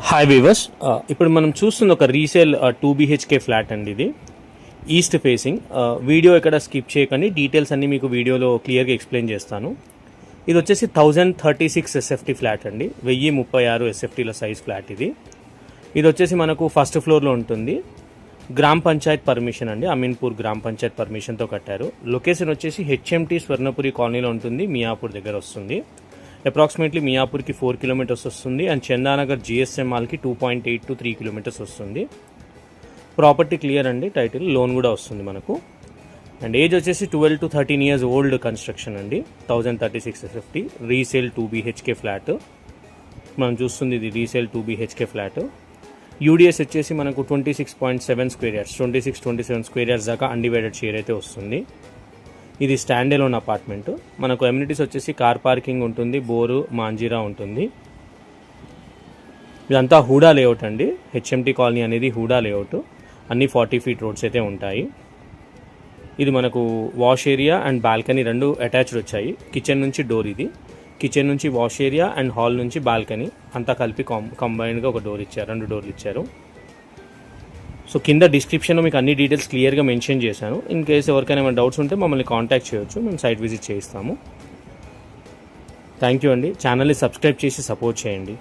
Hi weavers, ఇప్పుడు మనం చూస్తున్న ఒక రీసేల్ 2 BHK ఫ్లాట్ అండి. ఇది ఈస్ట్ ఫేసింగ్. వీడియో ఇక్కడ స్కిప్ చేయకండి, డీటెయిల్స్ అన్నీ మీకు వీడియోలో క్లియర్గా ఎక్స్ప్లెయిన్ చేస్తాను. ఇది వచ్చేసి 1036 SFT ఫ్లాట్ అండి, 1036 SFTల సైజ్ ఫ్లాట్ ఇది. ఇది వచ్చేసి మనకు ఫస్ట్ ఫ్లోర్లో ఉంటుంది. గ్రామ పంచాయత్ పర్మిషన్ అండి, అమీన్పూర్ గ్రామ పంచాయత్ పర్మిషన్తో కట్టారు. లొకేషన్ వచ్చేసి HMT స్వర్ణపురి కాలనీలో ఉంటుంది, మియాపూర్ దగ్గర వస్తుంది. అప్రాక్సిమేట్లీ మియాపూర్కి 4 కిలోమీటర్స్ వస్తుంది అండ్ చందానగర్ GSM మాల్కి 2.8 to 3 కిలోమీటర్స్ వస్తుంది. ప్రాపర్టీ క్లియర్ అండి, టైటిల్ లోన్ కూడా వస్తుంది మనకు. అండ్ ఏజ్ వచ్చేసి 12 to 13 years ఓల్డ్ కన్స్ట్రక్షన్ అండి. 1036 SFT రీసేల్ 2 BHK ఫ్లాట్ మనం చూస్తుంది. ఇది రీసేల్ 2 BHK ఫ్లాట్. UDS వచ్చేసి మనకు 26.7 స్క్వేర్ యార్డ్స్, 26-27 స్క్వేర్ యార్డ్స్ దాకా అన్డివైడెడ్ షేర్ అయితే వస్తుంది. ఇది స్టాండ్ ఎలోన్ అపార్ట్మెంట్. మనకు ఎమ్యూనిటీస్ వచ్చేసి కార్ పార్కింగ్ ఉంటుంది, బోరు మాంజీరా ఉంటుంది. ఇదంతా హూడా లేఅవుట్ అండి, HMT కాలనీ అనేది హూడా లేఅవుట్. అన్ని 40 feet రోడ్స్ అయితే ఉంటాయి. ఇది మనకు వాష్ ఏరియా అండ్ బాల్కనీ రెండు అటాచ్డ్ వచ్చాయి. కిచెన్ నుంచి డోర్, ఇది కిచెన్ నుంచి వాష్ ఏరియా అండ్ హాల్ నుంచి బాల్కనీ అంతా కలిపి కంబైన్డ్గా ఒక డోర్ ఇచ్చారు, 2 doors ఇచ్చారు. సో కింద డిస్క్రిప్షన్లో మీకు అన్ని డీటెయిల్స్ క్లియర్గా మెన్షన్ చేశాను. ఇన్ కేసు ఎవరికైనా ఏమైనా డౌట్స్ ఉంటే మమ్మల్ని కాంటాక్ట్ చేయొచ్చు, మేము సైట్ విజిట్ చేయిస్తాము. థ్యాంక్ యూ అండి. ఛానల్ని సబ్స్క్రైబ్ చేసి సపోర్ట్ చేయండి.